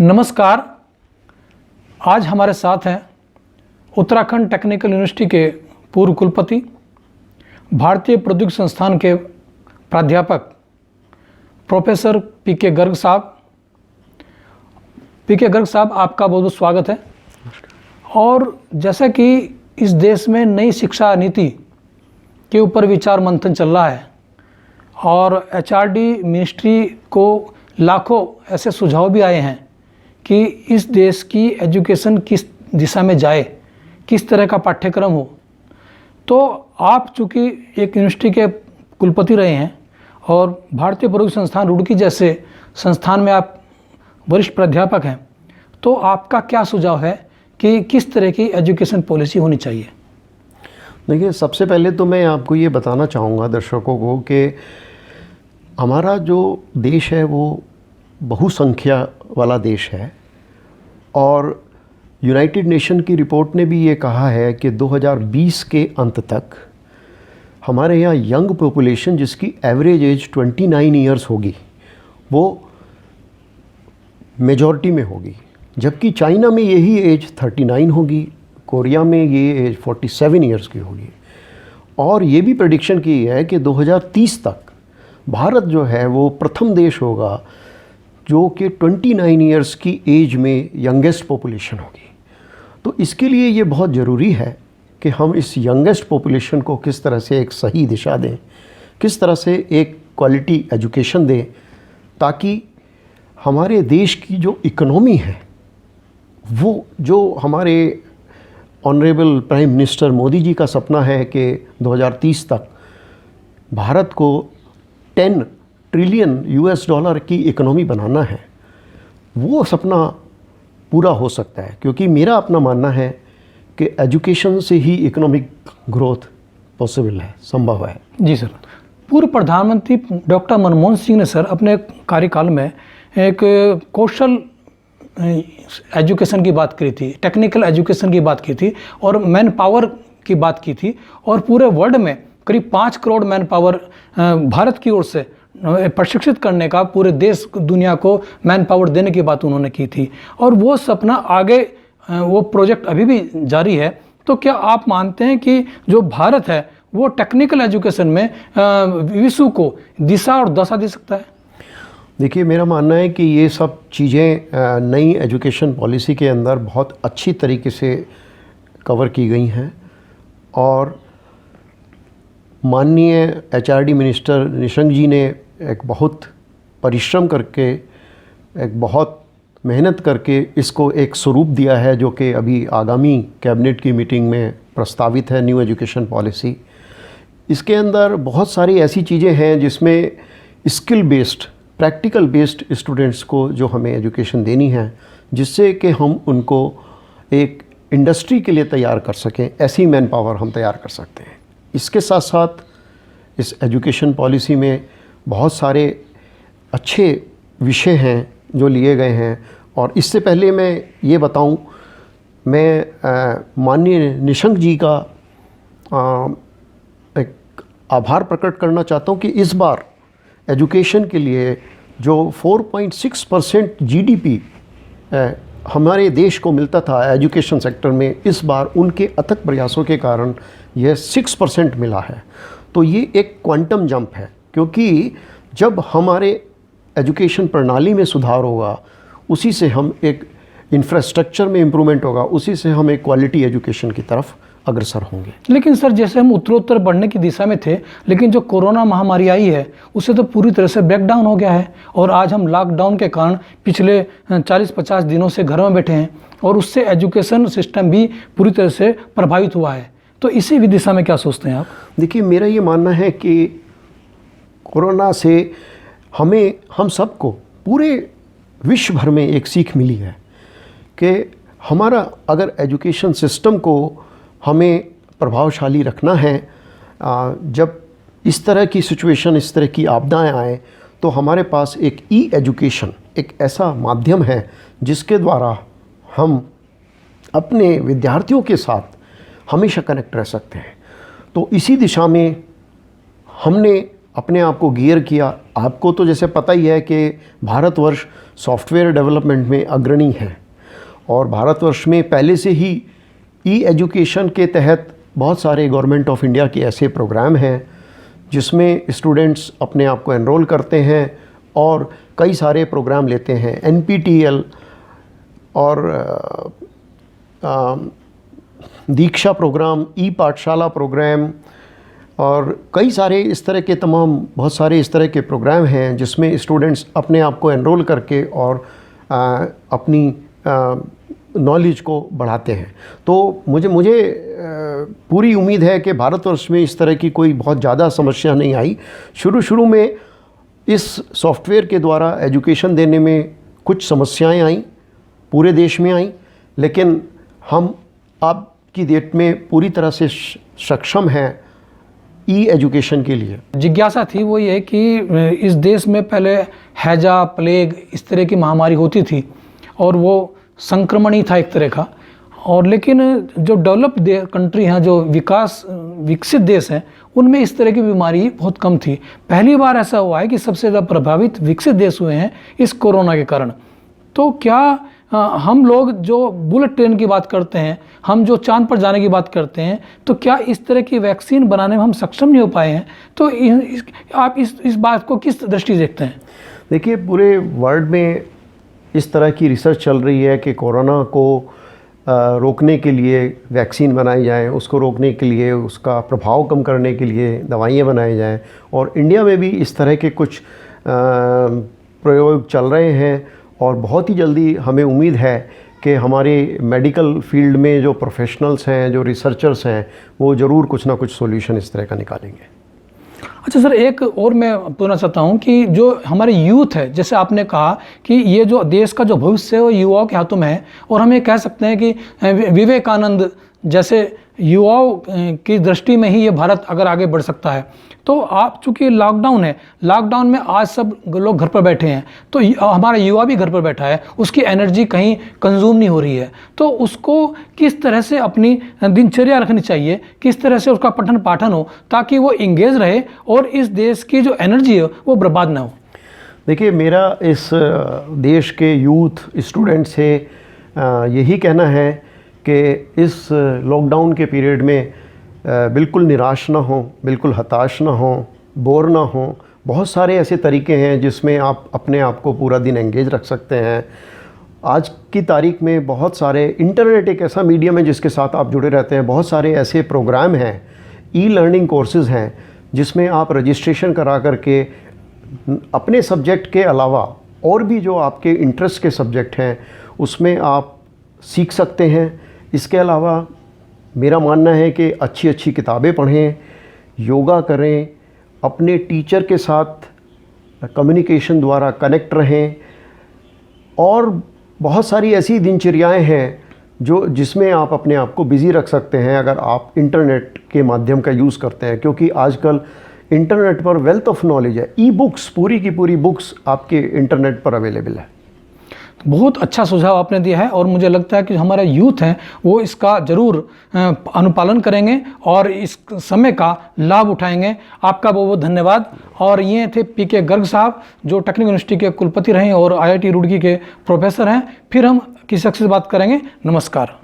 नमस्कार। आज हमारे साथ हैं उत्तराखंड टेक्निकल यूनिवर्सिटी के पूर्व कुलपति, भारतीय प्रौद्योगिकी संस्थान के प्राध्यापक प्रोफेसर पीके गर्ग साहब। पीके गर्ग साहब, आपका बहुत बहुत स्वागत है। और जैसा कि इस देश में नई शिक्षा नीति के ऊपर विचार मंथन चल रहा है और एचआरडी मिनिस्ट्री को लाखों ऐसे सुझाव भी आए हैं कि इस देश की एजुकेशन किस दिशा में जाए, किस तरह का पाठ्यक्रम हो। तो आप चूँकि एक यूनिवर्सिटी के कुलपति रहे हैं और भारतीय प्रौद्योगिकी संस्थान रुड़की जैसे संस्थान में आप वरिष्ठ प्राध्यापक हैं, तो आपका क्या सुझाव है कि किस तरह की एजुकेशन पॉलिसी होनी चाहिए? देखिए, सबसे पहले तो मैं आपको ये बताना चाहूँगा दर्शकों को कि हमारा जो देश है वो बहुसंख्या वाला देश है और यूनाइटेड नेशन की रिपोर्ट ने भी ये कहा है कि 2020 के अंत तक हमारे यहाँ यंग पॉपुलेशन जिसकी एवरेज एज 29 इयर्स होगी वो मेजॉरिटी में होगी, जबकि चाइना में यही एज 39 होगी, कोरिया में ये एज 47 इयर्स की होगी। और ये भी प्रेडिक्शन की है कि 2030 तक भारत जो है वो प्रथम देश होगा जो कि 29 इयर्स की एज में यंगेस्ट पॉपुलेशन होगी। तो इसके लिए ये बहुत ज़रूरी है कि हम इस यंगेस्ट पॉपुलेशन को किस तरह से एक सही दिशा दें, किस तरह से एक क्वालिटी एजुकेशन दें, ताकि हमारे देश की जो इकोनॉमी है वो जो हमारे honourable prime minister Modi ji का सपना है कि 2030 तक भारत को 10 ट्रिलियन US डॉलर की इकोनॉमी बनाना है, वो सपना पूरा हो सकता है। क्योंकि मेरा अपना मानना है कि एजुकेशन से ही इकोनॉमिक ग्रोथ पॉसिबल है, संभव है। जी सर। पूर्व प्रधानमंत्री डॉक्टर मनमोहन सिंह ने सर अपने कार्यकाल में एक कौशल एजुकेशन की बात की थी, टेक्निकल एजुकेशन की बात की थी और मैन पावर की बात की थी। और पूरे वर्ल्ड में करीब 5 करोड़ मैन पावर भारत की ओर से प्रशिक्षित करने का, पूरे देश दुनिया को मैन पावर देने की बात उन्होंने की थी। और वो सपना आगे, वो प्रोजेक्ट अभी भी जारी है। तो क्या आप मानते हैं कि जो भारत है वो टेक्निकल एजुकेशन में विश्व को दिशा और दशा दे सकता है? देखिए, मेरा मानना है कि ये सब चीज़ें नई एजुकेशन पॉलिसी के अंदर बहुत अच्छी तरीके से कवर की गई हैं और माननीय एचआरडी मिनिस्टर निशंक जी ने एक बहुत परिश्रम करके, एक बहुत मेहनत करके इसको एक स्वरूप दिया है जो कि अभी आगामी कैबिनेट की मीटिंग में प्रस्तावित है, न्यू एजुकेशन पॉलिसी। इसके अंदर बहुत सारी ऐसी चीज़ें हैं जिसमें skill based, practical based students को जो हमें एजुकेशन देनी है, जिससे कि हम उनको एक इंडस्ट्री के लिए तैयार कर सकें, ऐसी मैन पावर हम तैयार कर सकते हैं। इसके साथ साथ इस एजुकेशन पॉलिसी में बहुत सारे अच्छे विषय हैं जो लिए गए हैं। और इससे पहले मैं ये बताऊं, मैं माननीय निशंक जी का एक आभार प्रकट करना चाहता हूं कि इस बार एजुकेशन के लिए जो 4.6% GDP हमारे देश को मिलता था एजुकेशन सेक्टर में, इस बार उनके अथक प्रयासों के कारण यह 6% मिला है। तो ये एक क्वांटम जंप है, क्योंकि जब हमारे एजुकेशन प्रणाली में सुधार होगा, उसी से हम एक इंफ्रास्ट्रक्चर में इम्प्रूवमेंट होगा, उसी से हम एक क्वालिटी एजुकेशन की तरफ अग्रसर होंगे। लेकिन सर, जैसे हम उत्तरोत्तर बढ़ने की दिशा में थे, लेकिन जो कोरोना महामारी आई है उससे तो पूरी तरह से ब्रेकडाउन हो गया है और आज हम लॉकडाउन के कारण पिछले 40-50 दिनों से घर में बैठे हैं और उससे एजुकेशन सिस्टम भी पूरी तरह से प्रभावित हुआ है। तो इसी भी दिशा में क्या सोचते हैं आप? देखिए, मेरा ये मानना है कि कोरोना से हम सबको पूरे विश्व भर में एक सीख मिली है कि हमारा अगर एजुकेशन सिस्टम को हमें प्रभावशाली रखना है, जब इस तरह की सिचुएशन, इस तरह की आपदाएं आए, तो हमारे पास एक एजुकेशन एक ऐसा माध्यम है जिसके द्वारा हम अपने विद्यार्थियों के साथ हमेशा कनेक्ट रह सकते हैं। तो इसी दिशा में हमने अपने आप को गियर किया। आपको तो जैसे पता ही है कि भारतवर्ष सॉफ्टवेयर डेवलपमेंट में अग्रणी है और भारतवर्ष में पहले से ही ई एजुकेशन के तहत बहुत सारे गवर्नमेंट ऑफ इंडिया के ऐसे प्रोग्राम हैं जिसमें स्टूडेंट्स अपने आप को एनरोल करते हैं और कई सारे प्रोग्राम लेते हैं। NPTEL और दीक्षा प्रोग्राम, ई पाठशाला प्रोग्राम और कई सारे इस तरह के बहुत सारे इस तरह के प्रोग्राम हैं जिसमें स्टूडेंट्स अपने आप को एनरोल करके और अपनी नॉलेज को बढ़ाते हैं। तो मुझे पूरी उम्मीद है कि भारतवर्ष में इस तरह की कोई बहुत ज़्यादा समस्या नहीं आई। शुरू में इस सॉफ्टवेयर के द्वारा एजुकेशन देने में कुछ समस्याएं आईं, पूरे देश में आईं, लेकिन हम अब की डेट में पूरी तरह से सक्षम हैं ई एजुकेशन के लिए। जिज्ञासा थी वो ये कि इस देश में पहले हैजा, प्लेग इस तरह की महामारी होती थी और वो संक्रमण ही था एक तरह का, और लेकिन जो डेवलप्ड कंट्री हैं, जो विकसित देश हैं, उनमें इस तरह की बीमारी बहुत कम थी। पहली बार ऐसा हुआ है कि सबसे ज़्यादा प्रभावित विकसित देश हुए हैं इस कोरोना के कारण। तो क्या हम लोग जो बुलेट ट्रेन की बात करते हैं, हम जो चांद पर जाने की बात करते हैं, तो क्या इस तरह की वैक्सीन बनाने में हम सक्षम नहीं हो पाए हैं? तो आप इस बात को किस दृष्टि से देखते हैं? देखिए, पूरे वर्ल्ड में इस तरह की रिसर्च चल रही है कि कोरोना को रोकने के लिए वैक्सीन बनाई जाए, उसको रोकने के लिए, उसका प्रभाव कम करने के लिए दवाइयाँ बनाई जाएँ, और इंडिया में भी इस तरह के कुछ प्रयोग चल रहे हैं और बहुत ही जल्दी हमें उम्मीद है कि हमारे मेडिकल फील्ड में जो प्रोफेशनल्स हैं, जो रिसर्चर्स हैं, वो ज़रूर कुछ ना कुछ सॉल्यूशन इस तरह का निकालेंगे। अच्छा सर, एक और मैं पूछना चाहता हूँ कि जो हमारे यूथ है, जैसे आपने कहा कि ये जो देश का जो भविष्य है वो युवाओं के हाथों में है, और हम ये कह सकते हैं कि विवेकानंद जैसे युवाओं की दृष्टि में ही ये भारत अगर आगे बढ़ सकता है। तो आप चूँकि लॉकडाउन है, लॉकडाउन में आज सब लोग घर पर बैठे हैं, तो हमारा युवा भी घर पर बैठा है, उसकी एनर्जी कहीं कंज्यूम नहीं हो रही है, तो उसको किस तरह से अपनी दिनचर्या रखनी चाहिए, किस तरह से उसका पठन पाठन हो ताकि वो इंगेज रहे और इस देश की जो एनर्जी है वो बर्बाद ना हो? देखिए, मेरा इस देश के यूथ स्टूडेंट से यही कहना है कि इस लॉकडाउन के पीरियड में बिल्कुल निराश ना हो, बिल्कुल हताश ना हो, बोर ना हो। बहुत सारे ऐसे तरीके हैं जिसमें आप अपने आप को पूरा दिन एंगेज रख सकते हैं। आज की तारीख में बहुत सारे, इंटरनेट एक ऐसा मीडियम है जिसके साथ आप जुड़े रहते हैं। बहुत सारे ऐसे प्रोग्राम हैं, ई लर्निंग कोर्सेज़ हैं, जिसमें आप रजिस्ट्रेशन करा करके अपने सब्जेक्ट के अलावा और भी जो आपके इंटरेस्ट के सब्जेक्ट हैं उसमें आप सीख सकते हैं। इसके अलावा मेरा मानना है कि अच्छी अच्छी किताबें पढ़ें, योगा करें, अपने टीचर के साथ कम्युनिकेशन द्वारा कनेक्ट रहें, और बहुत सारी ऐसी दिनचर्याएं हैं जिसमें आप अपने आप को बिज़ी रख सकते हैं अगर आप इंटरनेट के माध्यम का यूज़ करते हैं। क्योंकि आजकल इंटरनेट पर वेल्थ ऑफ नॉलेज है, ई बुक्स, पूरी की पूरी बुक्स आपके इंटरनेट पर अवेलेबल है। बहुत अच्छा सुझाव आपने दिया है, और मुझे लगता है कि हमारा यूथ है वो इसका ज़रूर अनुपालन करेंगे और इस समय का लाभ उठाएंगे। आपका बहुत बहुत धन्यवाद। और ये थे PK गर्ग साहब, जो टेक्निकल यूनिवर्सिटी के कुलपति रहे और IIT रुड़की के प्रोफेसर हैं। फिर हम किसी शख्स से बात करेंगे। नमस्कार।